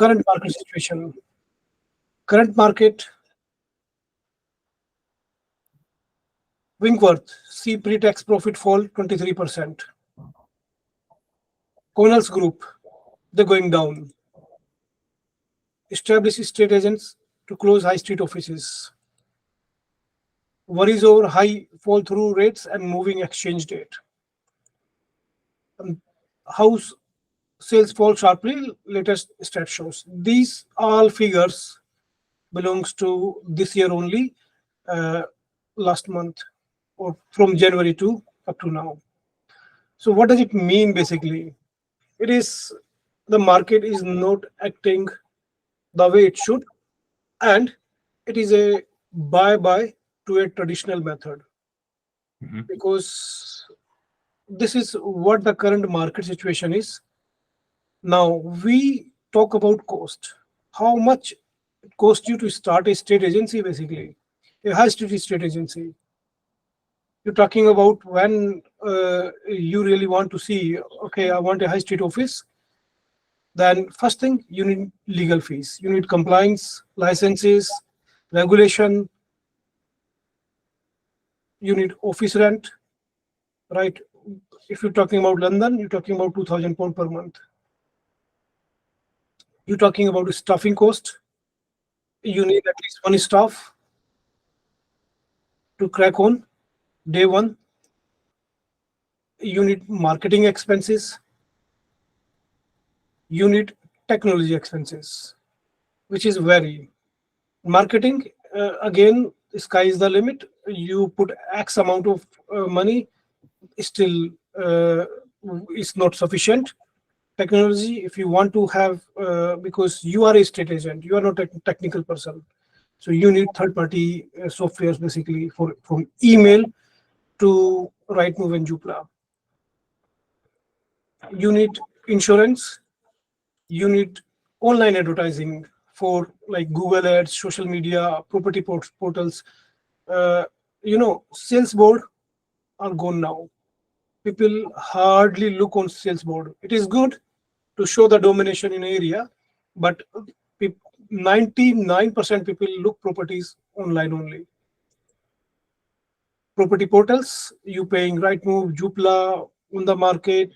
Current market situation. Current market, Winkworth, see pre-tax profit fall 23%. Connell's Group, they're going down. Establish estate agents to close high street offices. Worries over high fall-through rates and moving exchange rate. House sales fall sharply, latest stat shows. These all figures belongs to this year only, uh, last month, or from January to up to now. So what does it mean basically? It is the market is not acting the way it should, and it is a buy to a traditional method, Mhm. because this is what the current market situation is. Now we talk about cost. How much it costs you to start a state agency, basically, a high street state agency. You're talking about when you really want to see, okay, I want a high street office. Then first thing, you need legal fees. You need compliance, licenses, regulation. You need office rent, right? If you're talking about London, you're talking about £2,000 per month. You're talking about a staffing cost. You need at least one staff to crack on day one. You need marketing expenses. You need technology expenses, which is very marketing. Again, sky is the limit. You put X amount of money, still is not sufficient. Technology, if you want to have, because you are a state agent, you are not a technical person, so you need third party softwares basically for from email to Rightmove and Joopla. You need insurance. You need online advertising for like Google ads, social media, property portals. uh, Sales board are gone now. People hardly look on sales board. It is good to show the domination in area, but 99% people look properties online only. Property portals, you paying Rightmove, Joopla, on the market,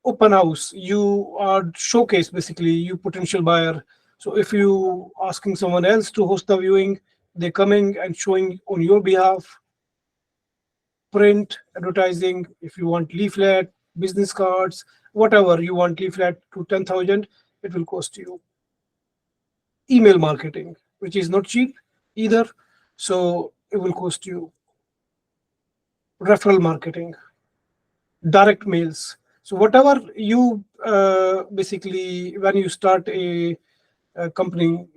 open house, you are showcase basically, you potential buyer. So if you asking someone else to host the viewing, they're coming and showing on your behalf. Print advertising, if you want leaflet, business cards, whatever you want, leaflet to 10,000, it will cost you. Email marketing, which is not cheap either, so it will cost you. Referral marketing, direct mails. So whatever you basically, when you start a company,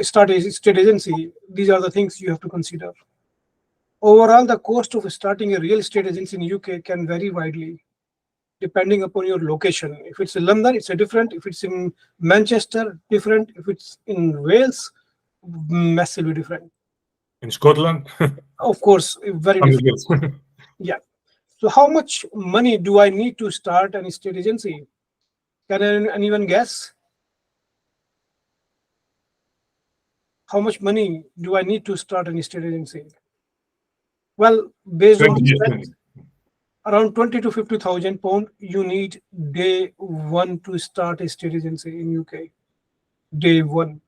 start a state agency, these are the things you have to consider. Overall, the cost of starting a real estate agency in UK can vary widely depending upon your location. If it's in London, it's a different. If it's in Manchester, different. If it's in Wales, massively different. In Scotland, Of course, very I'm different. good. Yeah. So how much money do I need to start an estate agency? Can anyone guess? How much money do I need to start an estate agency? Well, based on 20 the years. stats, around 20 to 50,000 pound you need day one to start a estate agency in UK. Day one.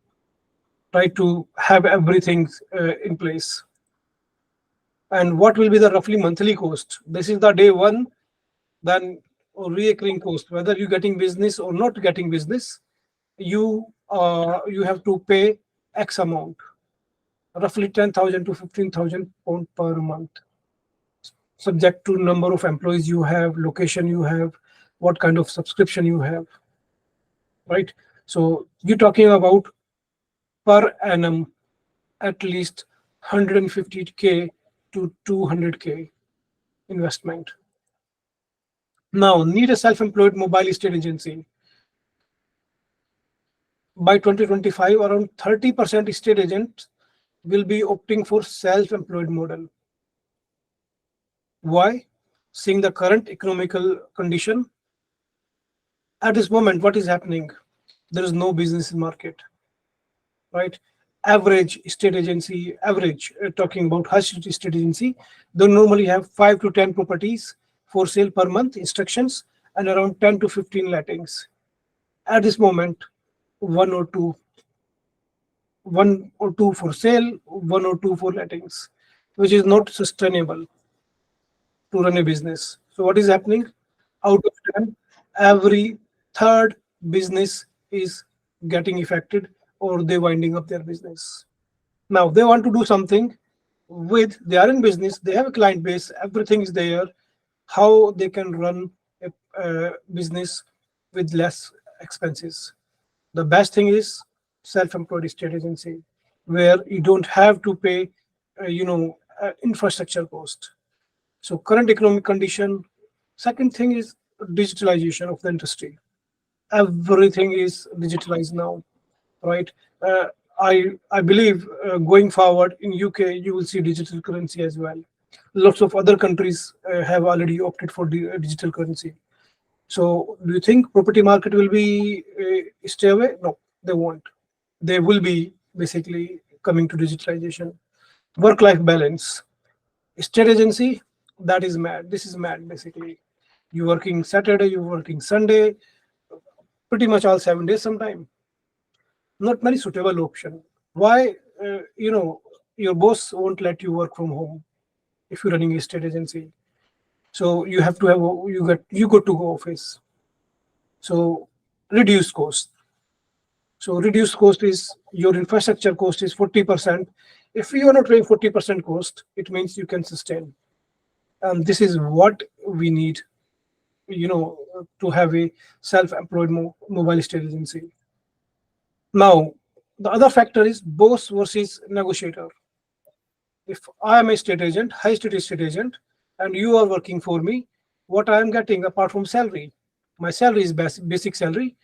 Try to have everything in place. And what will be the roughly monthly cost? This is the day one, then recurring cost. Whether you're getting business or not getting business, you have to pay X amount, roughly 10,000 to 15,000 pound per month, subject to number of employees you have, location you have, what kind of subscription you have, right? So you're talking about per annum at least 150k to 200k investment. Now, need a self-employed mobile estate agency. By 2025, around 30% estate agents will be opting for self-employed model. Why? Seeing the current economical condition, at this moment, what is happening? there is no business in market, right? Average state agency, talking about high street state agency, they normally have 5 to 10 properties for sale per month, instructions, and around 10 to 15 lettings. At this moment, one or two for sale, one or two for lettings, which is not sustainable to run a business. So what is happening? Out of 10, every third business is getting affected, or they winding up their business. Now they want to do something with, they are in business, they have a client base, everything is there, how they can run a business with less expenses. The best thing is self-employed estate agency, where you don't have to pay, infrastructure cost. So current economic condition. Second thing is digitalization of the industry. Everything is digitalized now, right? Uh, I believe going forward in UK you will see digital currency as well. Lots of other countries have already opted for the digital currency. So do you think property market will be stay away? No, they won't. They will be basically coming to digitalization. Work-life balance. State agency, that is mad. This is mad basically. You working Saturday, you working Sunday, pretty much all 7 days sometime. Not very suitable option. Why? Your boss won't let you work from home if you're running a state agency. So you have to have, you got to go office. So reduce cost. So reduced cost is your infrastructure cost is 40%. If you are not paying 40% cost, it means you can sustain. And this is what we need, to have a self-employed mobile estate agency. Now, the other factor is boss versus negotiator. If I am a state agent, high street estate agent, and you are working for me, what I am getting apart from salary? My salary is basic salary.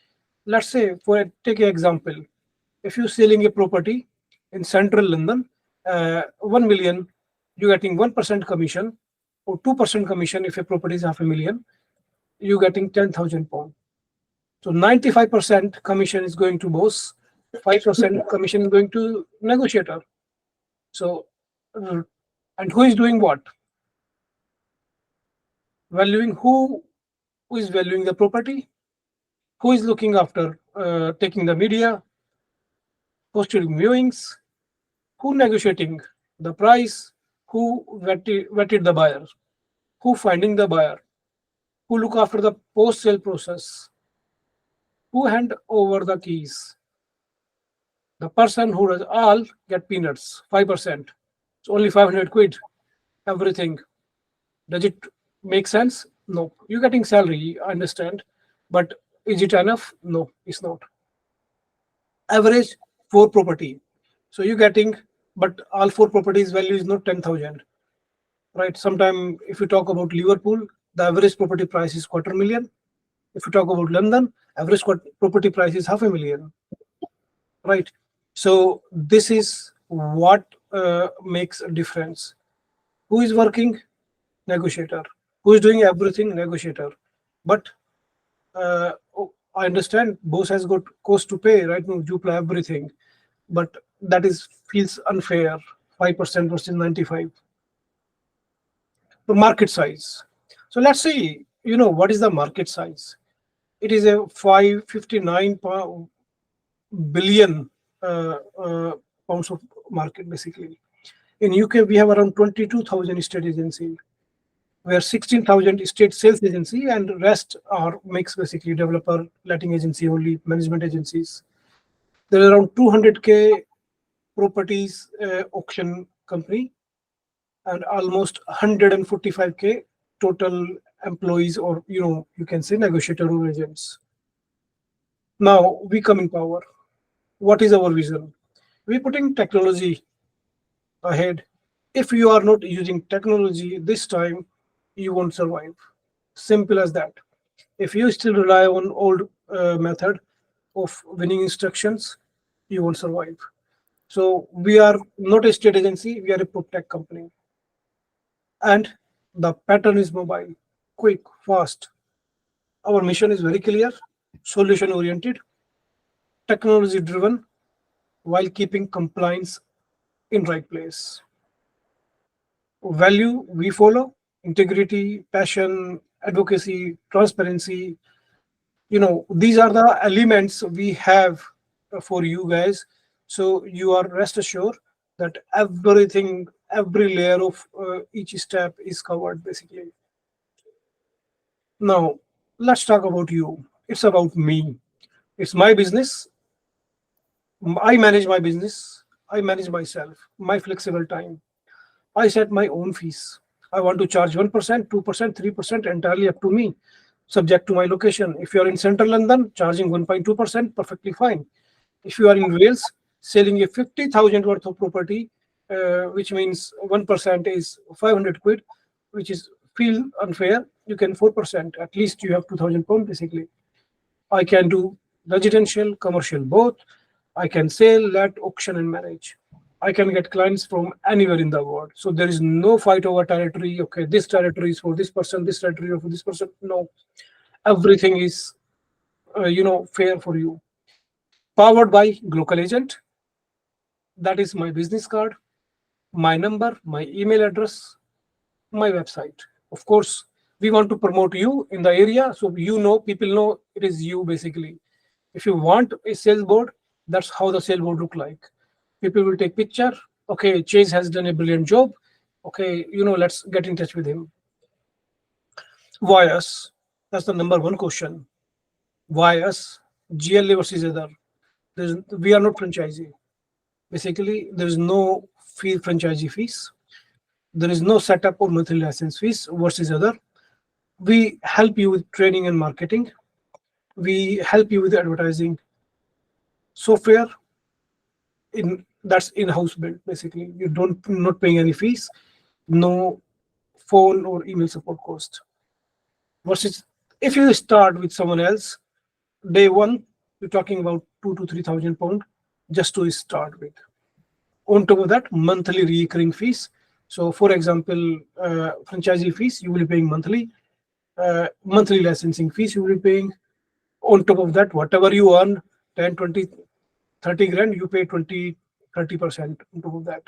Let's say, take an example. If you're selling a property in central London, 1 million, you're getting 1% commission or 2% commission. If a property is half a million, you're getting £10,000. So 95% commission is going to boss, 5% commission is going to negotiator. So, and who is doing what? Valuing, who is valuing the property? Who is looking after taking the media, hosting viewings? Who negotiating the price? Who vetted the buyer? Who finding the buyer? Who look after the post-sale process? Who hand over the keys? The person who does all get peanuts, 5%. It's only 500 quid, everything. Does it make sense? No. You're getting salary, I understand. But is it enough? No, it's not. Average 4 property. So you're getting, but all 4 properties value is not 10,000. Right? Sometime if you talk about Liverpool, the average property price is 250,000. If you talk about London, average property price is 500,000. Right? So this is what makes a difference. Who is working? Negotiator. Who is doing everything? Negotiator. But I understand boss has got cost to pay, right? No, Joopla, everything. But that feels unfair. 5% versus 95. The market size. So let's see, what is the market size? It is a 559 billion pounds of market basically. In UK, we have around 22,000 estate agency, where 16,000 state sales agency and rest are mixed basically developer, letting agency only, management agencies. There are around 200k properties auction company and almost 145k total employees, or you can say negotiator or agents. Now we come in power. What is our vision? We're putting technology ahead. If you are not using technology this time, you won't survive. Simple as that. If you still rely on old method of winning instructions, you won't survive. So we are not a state agency, we are a PropTech company. And the pattern is mobile, quick, fast. Our mission is very clear, solution oriented. technology driven while keeping compliance in right place. Value we follow: integrity, passion, advocacy, transparency. These are the elements we have for you guys. So you are rest assured that everything, every layer of each step is covered basically. Now, let's talk about you. It's about me. It's my business. I manage my business. I manage myself, my flexible time. I set my own fees. I want to charge 1%, 2%, 3%, entirely up to me, subject to my location. If you are in central London, charging 1.2%, perfectly fine. If you are in Wales, selling a 50,000 worth of property, which means 1% is 500 quid, which is feel unfair, you can 4%. At least you have 2,000 pounds basically. I can do residential, commercial, both. I can sell, let, auction, and manage. I can get clients from anywhere in the world. So there is no fight over territory. Okay, this territory is for this person, this territory is for this person. No, everything is, fair for you. Powered by Glocal Agent. That is my business card, my number, my email address, my website. Of course, we want to promote you in the area, so people know it is you basically. If you want a sales board, that's how the sales board look like. People will take picture. Okay, Chase has done a brilliant job. Okay, let's get in touch with him. Why us? That's the number one question. Why us? GLA versus other. We are not franchisee. Basically, there is no franchisee fees. There is no setup or monthly license fees versus other. We help you with training and marketing. We help you with advertising software. That's in-house built basically. You not paying any fees, no phone or email support cost. Versus if you start with someone else, day one, you're talking about 2,000 to 3,000 pounds just to start with. On top of that, monthly recurring fees. So for example, franchisee fees, you will be paying monthly. Monthly licensing fees, you will be paying. On top of that, whatever you earn, 10, 20, 30 grand, you pay 20, 30% on top of that.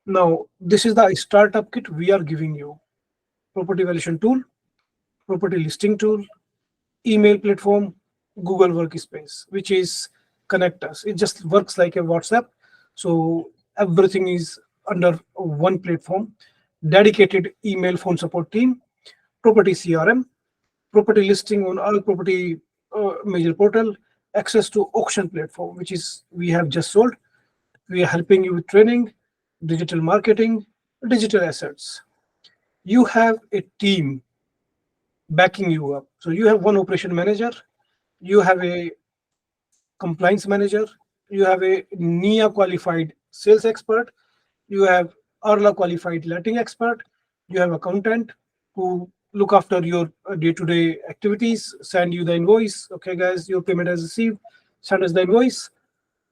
Now, this is the startup kit we are giving you. Property valuation tool, property listing tool, email platform, Google Workspace, which is connect us. It just works like a WhatsApp. So everything is under one platform. Dedicated email phone support team, property CRM, property listing on all property major portal, access to auction platform, which is we have just sold. We are helping you with training, digital marketing, digital assets. You have a team backing you up. So you have one operation manager, you have a compliance manager, you have a NIA qualified sales expert, you have ARLA qualified letting expert, you have accountant who look after your day-to-day activities, send you the invoice. Okay, guys, your payment has received, send us the invoice.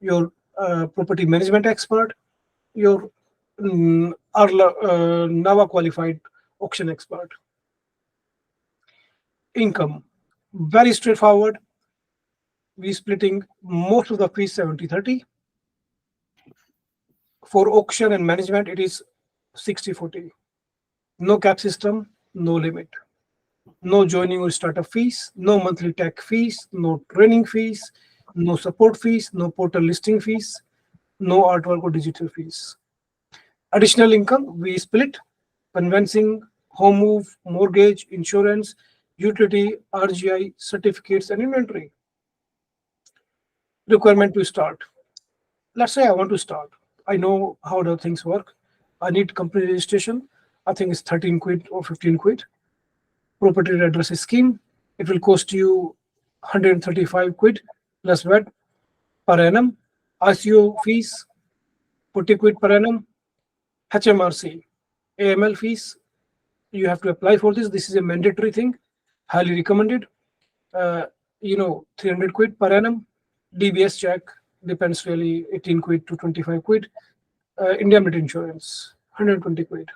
Your property management expert, your ARLA NAVA qualified auction expert. Income, very straightforward. We splitting most of the fees 70-30. For auction and management, it is 60-40. No cap system, no limit. No joining or startup fees, no monthly tech fees, no training fees, no support fees, no portal listing fees, no artwork or digital fees. Additional income, we split conveyancing, home move, mortgage, insurance, utility, RGI, certificates, and inventory. Requirement to start. Let's say I want to start. I know how the things work. I need company registration. I think it's 13 quid or 15 quid. Property address scheme. It will cost you 135 quid plus VAT per annum. ICO fees, 40 quid per annum. HMRC, AML fees. You have to apply for this. This is a mandatory thing. Highly recommended. 300 quid per annum. DBS check, depends really, 18 quid to 25 quid. Indemnity insurance, 120 quid.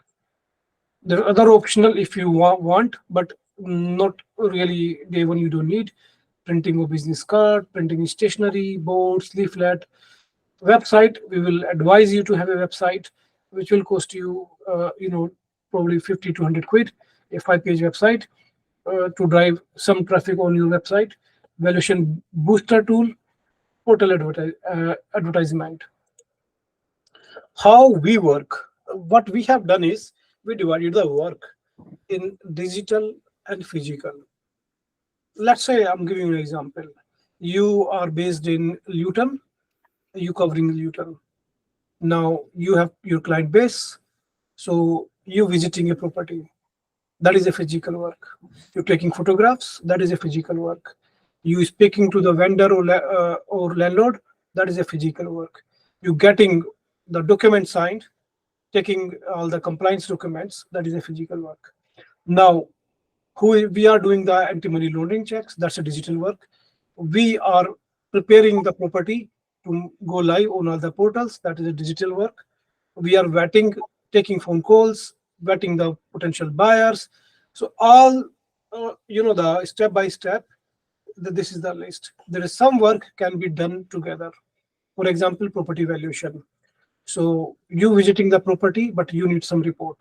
There are other optional if you want, but not really day one you don't need. printing of business card, printing stationery, boards, leaflet. Website, we will advise you to have a website, which will cost you, probably 50 to 100 quid, a 5-page website to drive some traffic on your website. Valuation booster tool, portal advertisement. How we work, what we have done is we divided the work in digital and physical. Let's say I'm giving you an example. You are based in Luton, you covering Luton. Now you have your client base, so you visiting a property. That is a physical work. You're taking photographs. That is a physical work. You speaking to the vendor or landlord. That is a physical work. You getting the document signed, taking all the compliance documents. That is a physical work. Now, who we are doing the anti-money laundering checks. That's a digital work. We are preparing the property to go live on all the portals. That is a digital work. We are vetting, taking phone calls, vetting the potential buyers. So all, the step by step, this is the list. There is some work can be done together. For example, property valuation. So you visiting the property, but you need some report.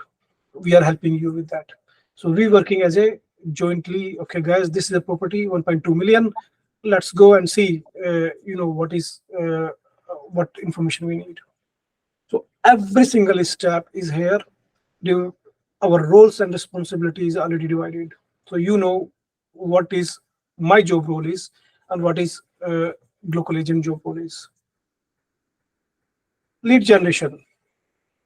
We are helping you with that. So we working as a jointly. Okay, guys, this is a property 1.2 million. Let's go and see. What information we need. So every single step is here. Our roles and responsibilities are already divided. So you know what is my job role is and what is local agent job role is. Lead generation.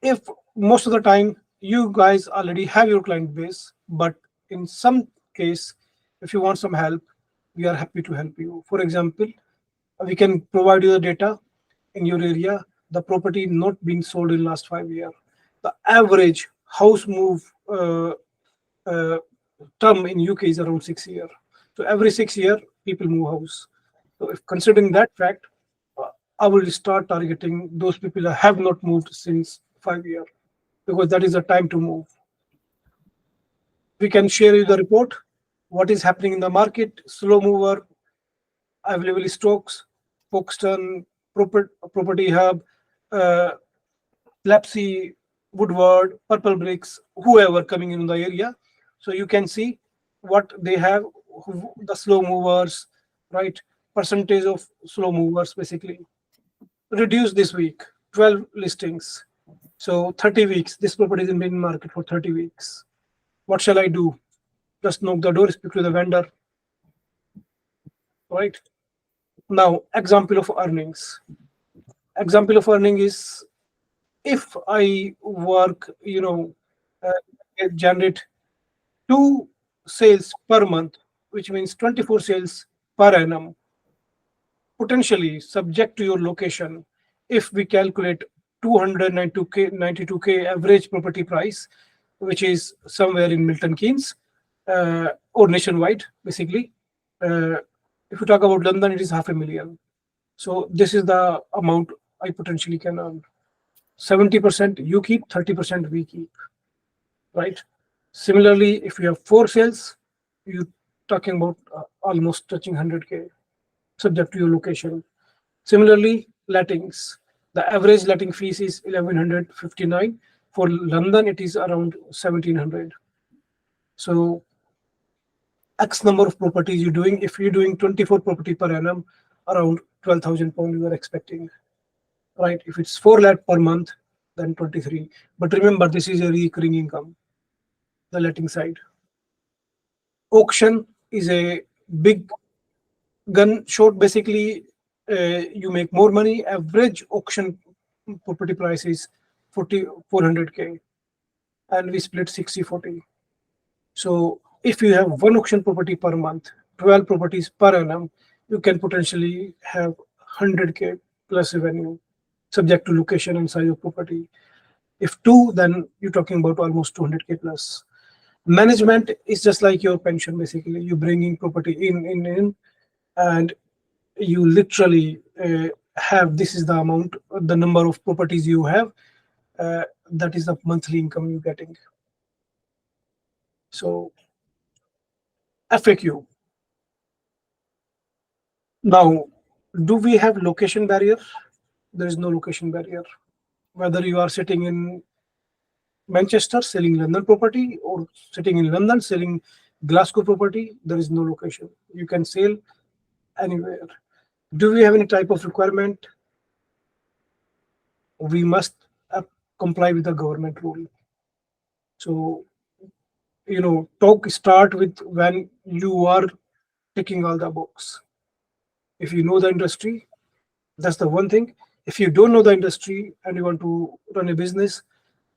If most of the time you guys already have your client base, but in some case, if you want some help, we are happy to help you. For example, we can provide you the data in your area, the property not being sold in last 5 years. The average house move term in UK is around 6 years. So every 6 years, people move house. So if considering that fact, I will start targeting those people that have not moved since 5 years, because that is the time to move. We can share you the report, what is happening in the market, slow mover, available stocks, Foxton, Property Hub, uh, Lepsy, Woodward, Purple Bricks, whoever coming in the area. So you can see what they have, the slow movers, right? Percentage of slow movers basically. Reduce this week, 12 listings. So 30 weeks, this property is in main market for 30 weeks. What shall I do? Just knock the door, speak to the vendor, right? Now, example of earnings. Example of earning is if I work, generate 2 sales per month, which means 24 sales per annum, potentially subject to your location. If we calculate 292k average property price, which is somewhere in Milton Keynes or nationwide, basically. If you talk about London, it is 500,000. So this is the amount I potentially can earn. 70% you keep, 30% we keep, right? Similarly, if you have 4 sales, you're talking about almost touching 100k, subject to your location. Similarly, lettings. The average letting fees is 1159. For London, it is around 1700. So X number of properties you're doing. If you're doing 24 property per annum, around 12,000 pounds you are expecting, right? If it's 4 lakh per month, then 23. But remember, this is a recurring income, the letting side. Auction is a big gun shot. Basically, you make more money. Average auction property price is 400k, and we split 60-40. So if you have one auction property per month, 12 properties per annum, you can potentially have 100k plus revenue, subject to location and size of property. If 2, then you're talking about almost 200k plus. Management is just like your pension, basically. You bringing property in, and you literally have, this is the amount, the number of properties you have, that is the monthly income you're getting. So FAQ. Now, do we have location barrier? There is no location barrier. Whether you are sitting in Manchester selling London property or sitting in London selling Glasgow property, there is no location. You can sell anywhere. Do we have any type of requirement? We must comply with the government rule. So, talk start with when you are ticking all the box. If you know the industry, that's the one thing. If you don't know the industry and you want to run a business,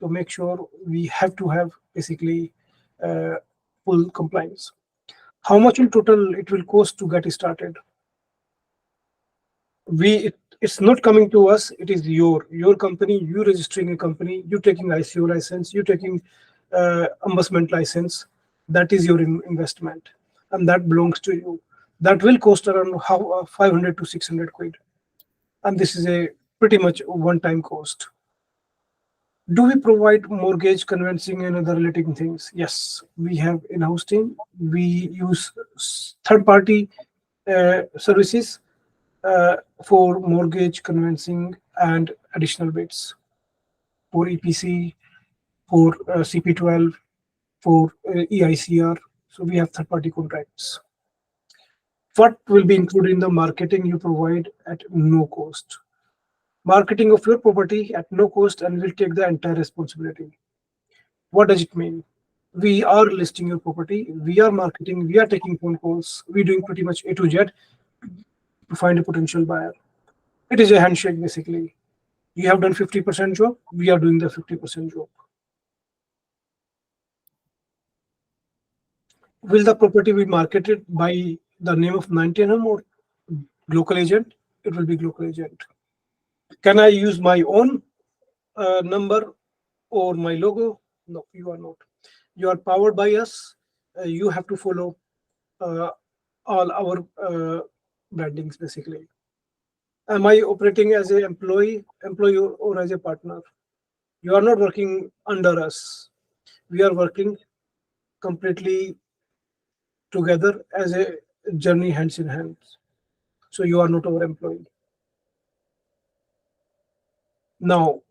to make sure we have to have basically uh, full compliance. How much in total it will cost to get started? It's not coming to us. It is your company. You registering a company. You taking ICO license. You taking ombudsman license. That is your investment, and that belongs to you. That will cost around 500 to 600 quid, and this is a pretty much one-time cost. Do we provide mortgage conveyancing and other relating things? Yes, we have in-house team. We use third-party services for mortgage conveyancing and additional bits for EPC, for CP12, for EICR. So we have third-party contracts. What will be included in the marketing you provide at no cost? Marketing of your property at no cost, and will take the entire responsibility. What does it mean? We are listing your property, we are marketing, we are taking phone calls, we're doing pretty much A to Z to find a potential buyer. It is a handshake basically. You have done 50% job, we are doing the 50% job. Will the property be marketed by the name of 19M or local agent? It will be local agent. Can I use my own number or my logo? No, you are not. You are powered by us. You have to follow all our brandings basically. Am I operating as an employee or as a partner? You are not working under us. We are working completely together as a journey hands in hands. So you are not our employee. Now,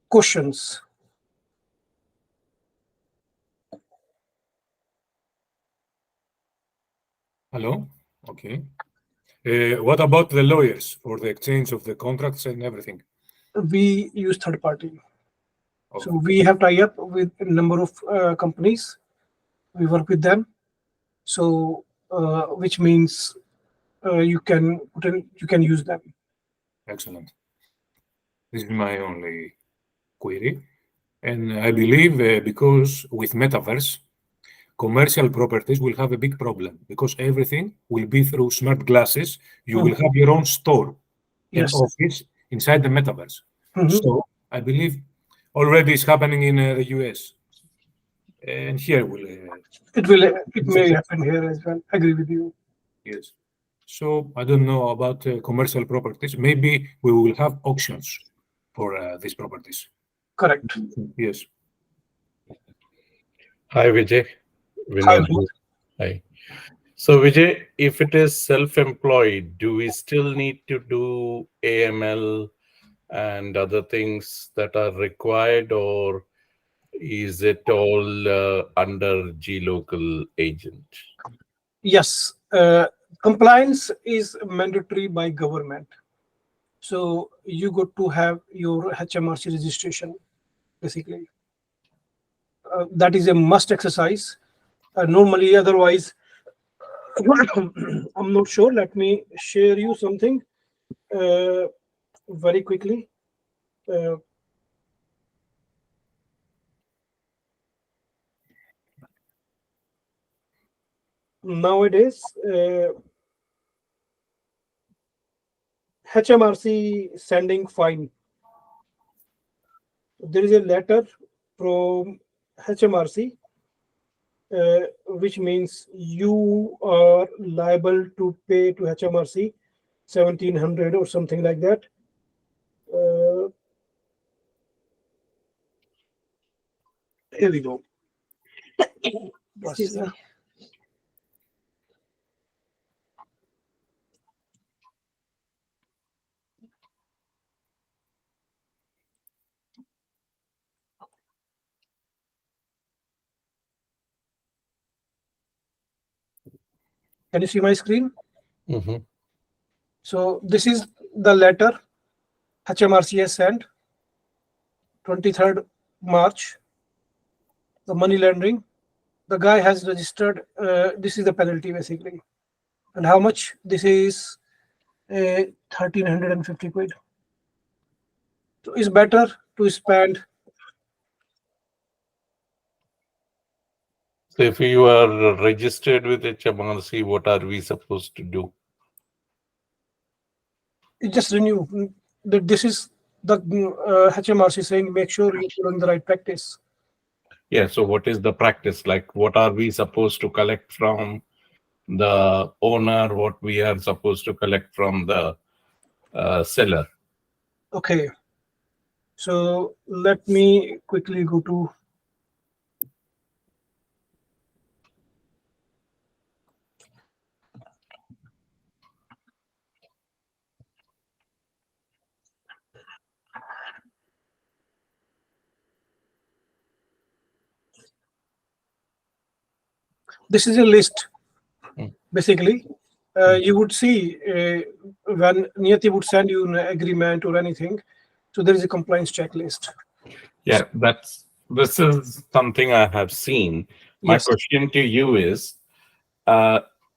questions. Hello. Okay. What about the lawyers for the exchange of the contracts and everything? We use third party. Okay. So we have tie up with a number of companies. We work with them. So which means you can use them. Excellent. This is my only query. And I believe because with metaverse, commercial properties will have a big problem because everything will be through smart glasses. You will have your own store and Yes. office inside the metaverse. Mhm. So I believe already it's happening in the US. And here will. It may happen here as well. I agree with you. Yes. So I don't know about commercial properties. Maybe we will have auctions for these properties. Correct. Yes. Hi, Vijay. Hi. Vinod here. Hi. So, Vijay, if it is self-employed, do we still need to do AML and other things that are required, or is it all under G-Local agent? Yes. Compliance is mandatory by government. So you got to have your HMRC registration, basically. That is a must exercise. Normally, otherwise, I'm not sure. Let me share you something very quickly. Nowadays, HMRC sending fine. There is a letter from HMRC, which means you are liable to pay to HMRC 1,700 or something like that. Here we go. Excuse me. Can you see my screen? Mhm. So this is the letter HMRC has sent 23rd March. The money laundering. The guy has registered. This is the penalty basically, and how much? This is 1350 quid. So it's better to spend. So if you are registered with HMRC, what are we supposed to do? Just renew. That this is the HMRC saying make sure you're following the right practice. Yeah, so what is the practice? Like, what are we supposed to collect from the owner? What we are supposed to collect from the seller? Okay. So let me quickly go to. This is a list. Basically, you would see when Niyati would send you an agreement or anything. So there is a compliance checklist. Yeah, this is something I have seen. My Yes. question to you is,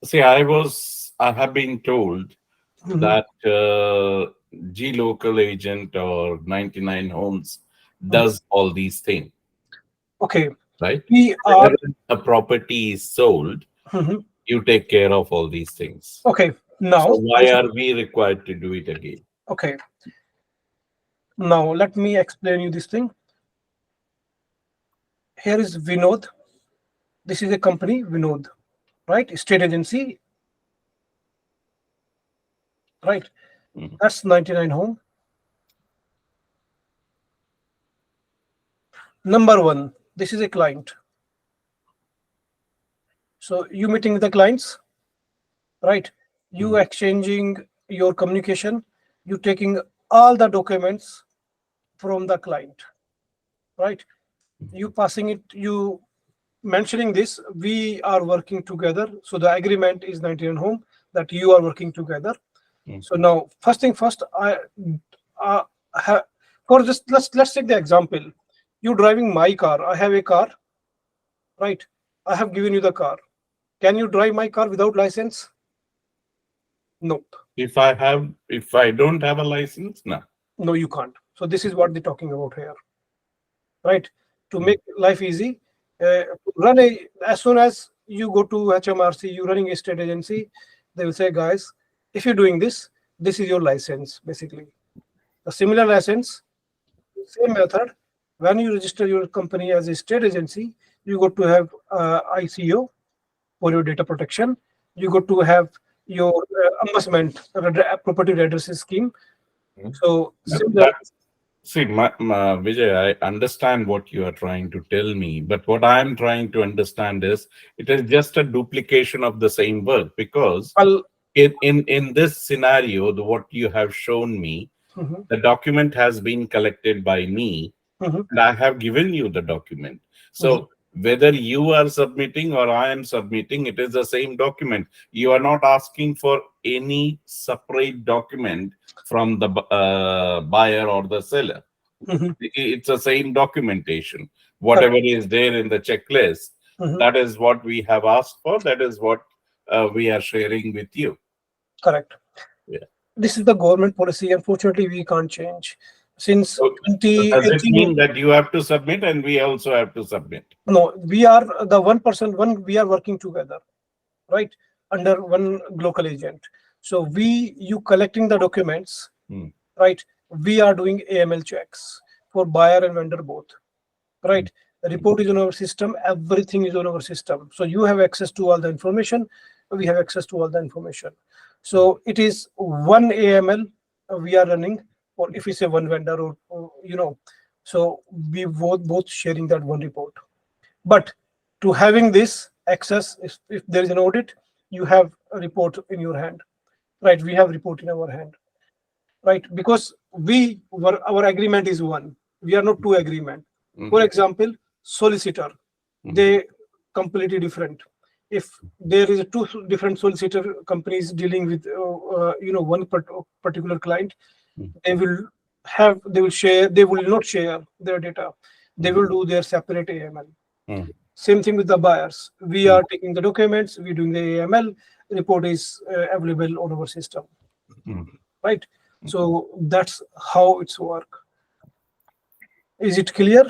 see, I have been told Mhm. that G Local Agent or 99 Homes does all these things, Okay. right? We are. Whenever a property is sold, Mhm. you take care of all these things. Okay. Now. So why are we required to do it again? Okay. Now let me explain you this thing. Here is Vinod. This is a company, Vinod, right? State agency, right? Mhm. That's 99 Home. Number one, this is a client. So you meeting with the clients, right? You Mhm. exchanging your communication, you taking all the documents from the client, right? You passing it, you mentioning this, we are working together. So the agreement is 99 Home that you are working together. Mhm. So now, first thing first, for just let's take the example. You driving my car. I have a car, right? I have given you the car. Can you drive my car without license? Nope. If I don't have a license, no. No, you can't. So this is what they're talking about here, right? To make life easy, run a as soon as you go to HMRC, you running a state agency, they will say, guys, if you're doing this, this is your license, basically. A similar license, same method. When you register your company as a state agency, you got to have ICO for your data protection. You got to have your ombudsman property redress scheme. So similar. See, Vijay, I understand what you are trying to tell me, but what I'm trying to understand is it is just a duplication of the same work, because Well, in this scenario, what you have shown me, mhm, the document has been collected by me, mhm, and I have given you the document. mhm. So whether you are submitting or I am submitting, it is the same document. You are not asking for any separate document from the buyer or the seller. Mhm. It's the same documentation. Whatever is there in the checklist, Mhm. that is what we have asked for. That is what we are sharing with you. Correct. Yeah. This is the government policy. Unfortunately, we can't change. Since So does it 2018, mean that you have to submit and we also have to submit? no, we are the one, we are working together, right? Under one local agent. So you collecting the documents, Hmm. right? We are doing AML checks for buyer and vendor both, right? The report is on our system, everything is on our system. So you have access to all the information, we have access to all the information. So it is one AML we are running, or if we say one vendor, or so we both sharing that one report. But to having this access, if there is an audit, you have a report in your hand, right? We have report in our hand, right? Because our agreement is one. We are not two agreement. For example, solicitor, they completely different. If there is two different solicitor companies dealing with one particular client, they will not share their data. They will do their separate AML. Same thing with the buyers. We are taking the documents, we're doing the AML, report is available on our system. Right? So that's how it's work. Is it clear?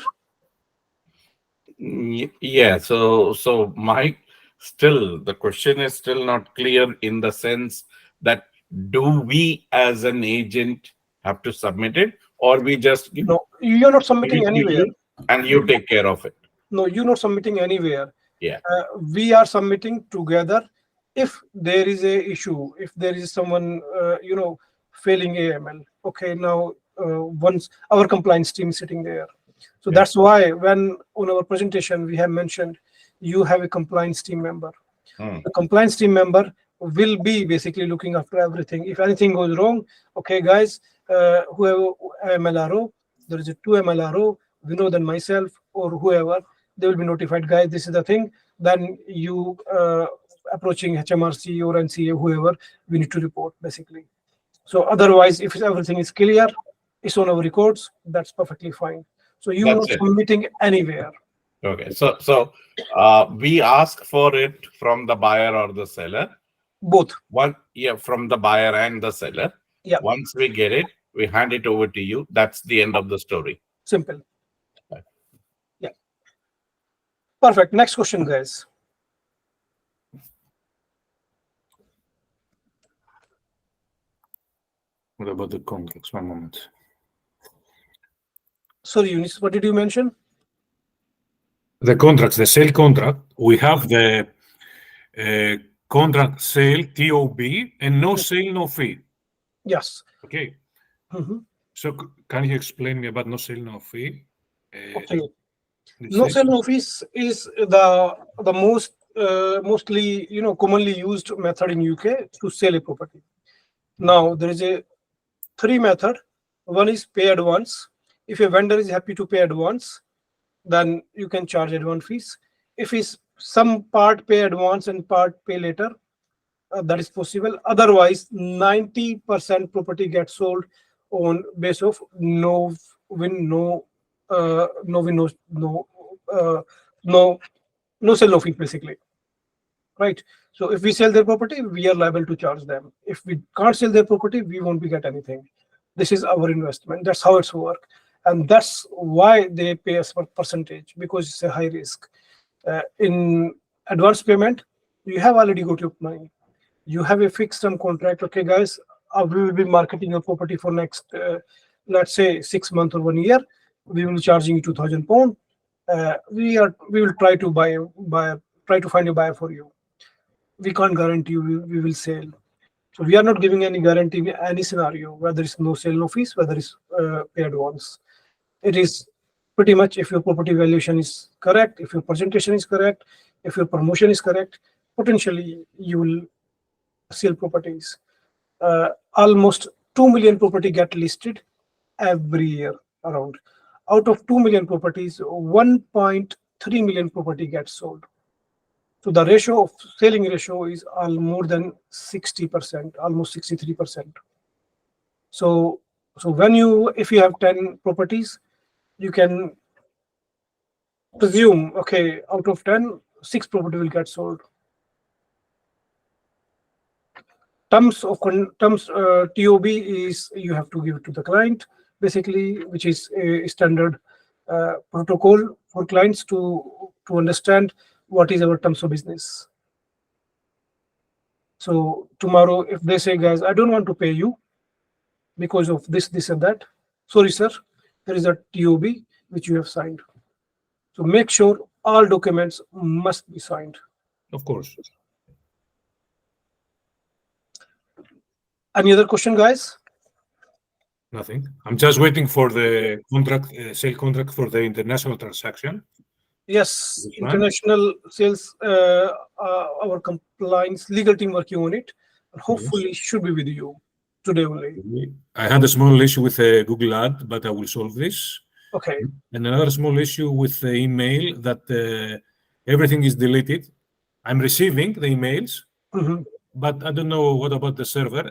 Yeah. So Mike, still the question is still not clear in the sense that do we as an agent have to submit it, or we just give No, you're not it submitting to anywhere. you and you take care of it? No, you're not submitting anywhere. Yeah. We are submitting together. If there is a issue, if there is someone failing AML, okay, now once our compliance team is sitting there. So that's why when on our presentation we have mentioned you have a compliance team member. The compliance team member will be basically looking after everything. If anything goes wrong, okay, guys, whoever MLRO, there is a 2 MLRO, Vinod and myself or whoever, they will be notified, guys, this is the thing. Then you approaching HMRC or NCA, whoever, we need to report basically. So otherwise, if everything is clear, it's on our records, that's perfectly fine. So you are not submitting anywhere. Okay. So we ask for it from the buyer or the seller. Both. From the buyer and the seller. Yeah. Once we get it, we hand it over to you. That's the end of the story. Simple. Yeah. Perfect. Next question, guys. What about the contracts? One moment. Sorry, Yunus, what did you mention? The contracts, the sale contract, we have the contract sale, TOB, and no sale, no fee. Yes. Okay. So can you explain me about no sale, no fee? Okay. No sale, no fees is the most mostly commonly used method in UK to sell a property. Now there is a 3 method. One is pay advance. If a vendor is happy to pay advance, then you can charge advance fees. If it's some part pay advance and part pay later, that is possible. Otherwise, 90% property gets sold on base of no sell, no fee, basically. Right. So if we sell their property, we are liable to charge them. If we can't sell their property, we won't be get anything. This is our investment. That's how it's work. And that's why they pay us per percentage, because it's a high risk. In advance payment, you have already got your money. You have a fixed term contract. Okay, guys, we will be marketing your property for next, let's say 6 months or 1 year. We will be charging you £2,000. We will try to find a buyer for you. We can't guarantee you we will sell. So we are not giving any guarantee in any scenario, whether it's no sale, no fees, whether it's pay advance. It is pretty much if your property valuation is correct, if your presentation is correct, if your promotion is correct, potentially you will sell properties. Almost 2 million property get listed every year around. Out of 2 million properties, 1.3 million property gets sold. So the ratio of selling ratio is more than 60%, almost 63%. So when if you have 10 properties, you can presume, okay, out of 10, 6 property will get sold. Terms TOB is you have to give it to the client, basically, which is a standard protocol for clients to understand what is our terms of business. So tomorrow, if they say, guys, I don't want to pay you because of this, and that, sorry, sir, there is a TOB which you have signed. So make sure all documents must be signed. Of course. Any other question, guys? Nothing. I'm just waiting for the contract, sale contract for the international transaction. Yes, international sales, our compliance legal team working on it, and hopefully should be with you today only. I had a small issue with Google Ad, but I will solve this. Okay. And another small issue with the email that everything is deleted. I'm receiving the emails, Mhm. but I don't know what about the server.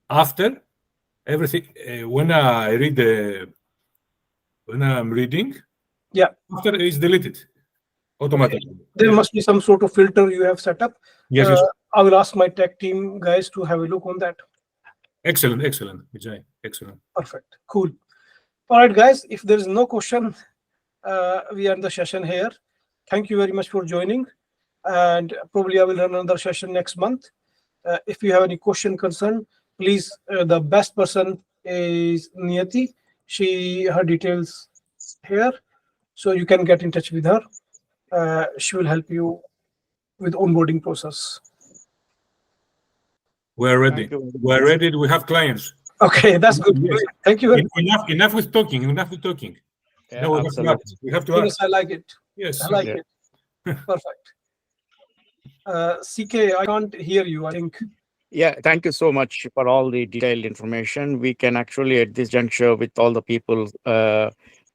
After everything, when I read when I'm reading, Yeah. after it's deleted automatically. There Yeah. must be some sort of filter you have set up. Yes, yes. I will ask my tech team guys to have a look on that. Excellent, Vijay. Excellent. Perfect. Cool. All right, guys. If there is no question, we end the session here. Thank you very much for joining. And probably I will run another session next month. If you have any question, concern, please, the best person is Niyati. Her details here. So you can get in touch with her. She will help you with onboarding process. We're ready. Thank you. We're ready. We have clients. Okay, that's good. Yes. Thank you very much. Enough with talking. Enough with talking. Yeah, No, we have to act. absolutely. We have to act. Yes, I like it. Yes. I like Yeah. it. Perfect. CK, I can't hear you, I think. Yeah, thank you so much for all the detailed information. We can actually, at this juncture, with all the people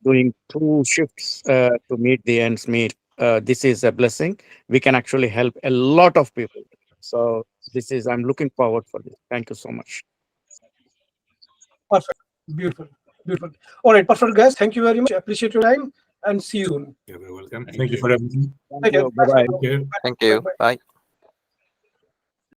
doing 2 shifts to meet the ends meet, this is a blessing. We can actually help a lot of people. So I'm looking forward for this. Thank you so much. Perfect. Beautiful. Beautiful. All right, perfect, guys. Thank you very much. I appreciate your time and see you soon. You're very welcome. Thank you for everything. Thank you. Bye-bye. Okay. Thank you. Bye.